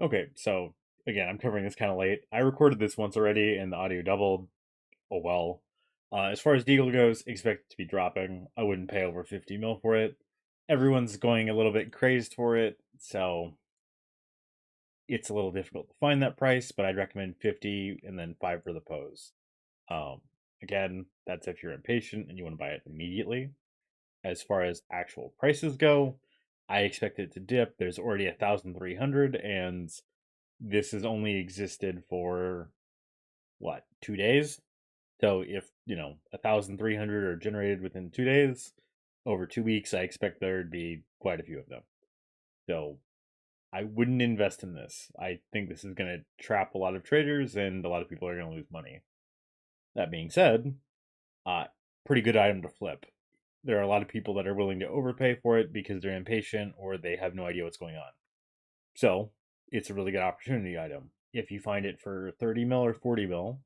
Okay, so again, I'm covering this kind of late. I recorded this once already and the audio doubled. Oh well. As far as Deagle goes, expect it to be dropping. I wouldn't pay over 50 mil for it. Everyone's going a little bit crazed for it, so it's a little difficult to find that price, but I'd recommend 50 and then 5 for the pose. Um, Again, that's if you're impatient and you want to buy it immediately. As far as actual prices go, I expect it to dip. There's already 1,300, and this has only existed for what, 2 days? So if 1,300 are generated within 2 days, over 2 weeks, I expect there'd be quite a few of them. So I wouldn't invest in this. I think this is going to trap a lot of traders, and a lot of people are going to lose money. That being said, uh, pretty good item to flip. There are a lot of people that are willing to overpay for it because they're impatient or they have no idea what's going on. So it's a really good opportunity item. If you find it for 30 mil or 40 mil,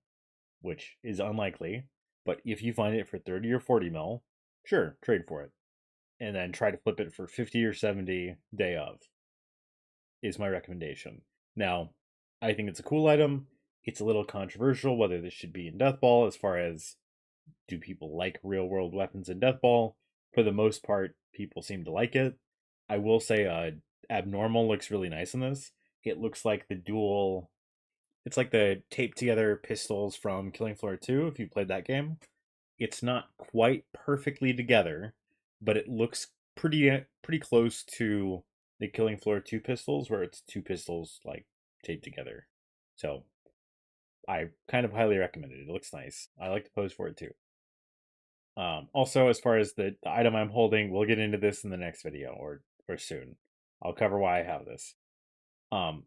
which is unlikely, but if you find it for 30 or 40 mil, sure, trade for it. And then try to flip it for 50 or 70 day of, is my recommendation. Now, I think it's a cool item. It's a little controversial whether this should be in Deathball as far as do people like real world weapons in Deathball? For the most part, people seem to like it. I will say Abnormal looks really nice in this. It looks like the dual it's like the taped together pistols from Killing Floor 2 if you played that game. It's not quite perfectly together, but it looks pretty close to the Killing Floor 2 pistols where it's two pistols like taped together. So, I kind of highly recommend it. It looks nice. I like to pose for it too. Also, as far as the item I'm holding, we'll get into this in the next video or soon. I'll cover why I have this.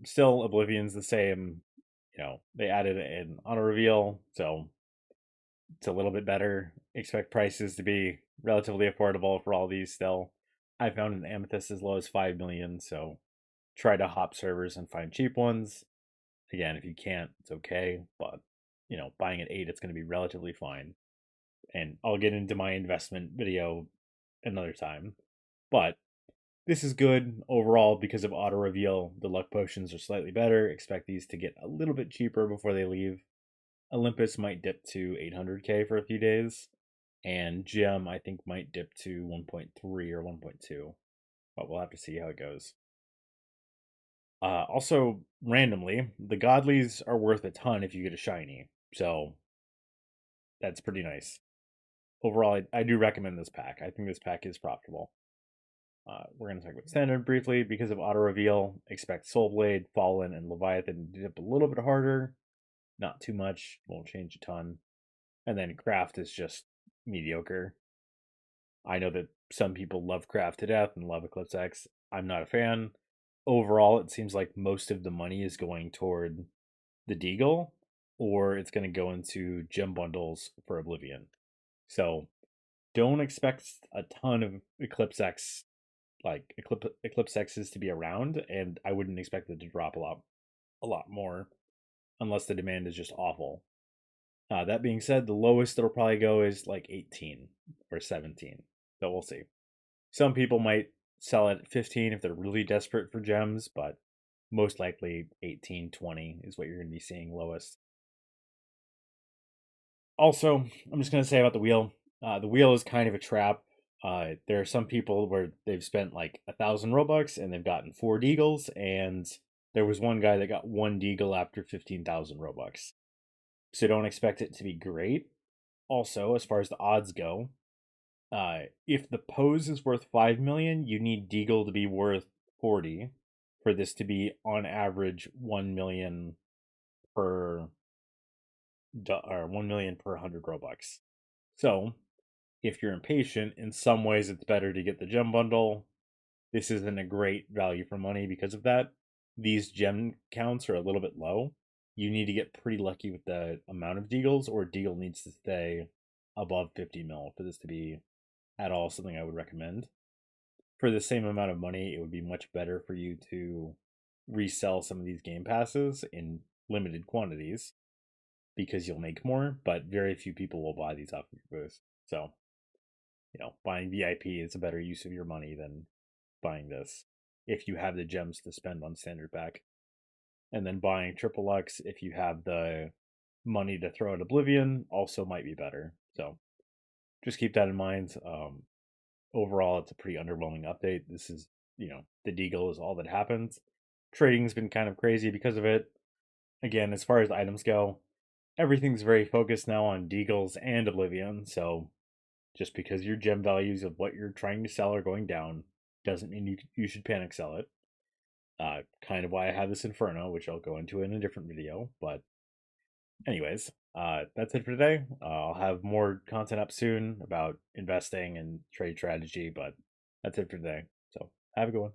Still, Oblivion's the same. They added an auto reveal, so it's a little bit better. Expect prices to be relatively affordable for all these still. I found an amethyst as low as 5 million, so try to hop servers and find cheap ones. Again, if you can't, it's okay, but buying at 8, it's going to be relatively fine. And I'll get into my investment video another time. But this is good overall because of auto reveal. The luck potions are slightly better. Expect these to get a little bit cheaper before they leave. Olympus might dip to 800k for a few days, and Gem I think might dip to 1.3 or 1.2, but we'll have to see how it goes. Also, randomly, the Godlies are worth a ton if you get a shiny, so that's pretty nice. Overall, I do recommend this pack. I think this pack is profitable. We're going to talk about standard briefly. Because of auto reveal, expect Soul Blade, Fallen, and Leviathan to dip a little bit harder. Not too much, won't change a ton. And then craft is just mediocre. I know that some people love craft to death and love Eclipse X. I'm not a fan. Overall, it seems like most of the money is going toward the Deagle, or it's going to go into gem bundles for Oblivion. So don't expect a ton of Eclipse X, like Eclipse X's to be around, and I wouldn't expect it to drop a lot more unless the demand is just awful. That being said, the lowest it'll probably go is like 18 or 17. So we'll see. Some people might sell it at 15 if they're really desperate for gems, but most likely 18, 20 is what you're going to be seeing lowest. Also, I'm just going to say about the wheel is kind of a trap. There are some people where they've spent like 1,000 Robux and they've gotten 4 Deagles, and there was one guy that got 1 Deagle after 15,000 Robux. So don't expect it to be great. Also, as far as the odds go, if the pose is worth 5 million, you need Deagle to be worth 40 for this to be on average 1 million per or 1 million per 100 Robux. So, if you're impatient, in some ways it's better to get the gem bundle. This isn't a great value for money because of that. These gem counts are a little bit low. You need to get pretty lucky with the amount of Deagles, or Deagle needs to stay above 50 mil for this to be at all something I would recommend. For the same amount of money, it would be much better for you to resell some of these game passes in limited quantities because you'll make more, but very few people will buy these off of your booth. So, buying VIP is a better use of your money than buying this if you have the gems to spend on standard pack. and then buying triple X if you have the money to throw at Oblivion also might be better. So just keep that in mind. Overall, it's a pretty underwhelming update. This is, the Deagle is all that happens. Trading's been kind of crazy because of it. Again, as far as items go, everything's very focused now on Deagles and Oblivion. So just because your gem values of what you're trying to sell are going down doesn't mean you should panic sell it. Kind of why I have this Inferno, which I'll go into in a different video. But anyways, that's it for today. I'll have more content up soon about investing and trade strategy, but that's it for today. So have a good one.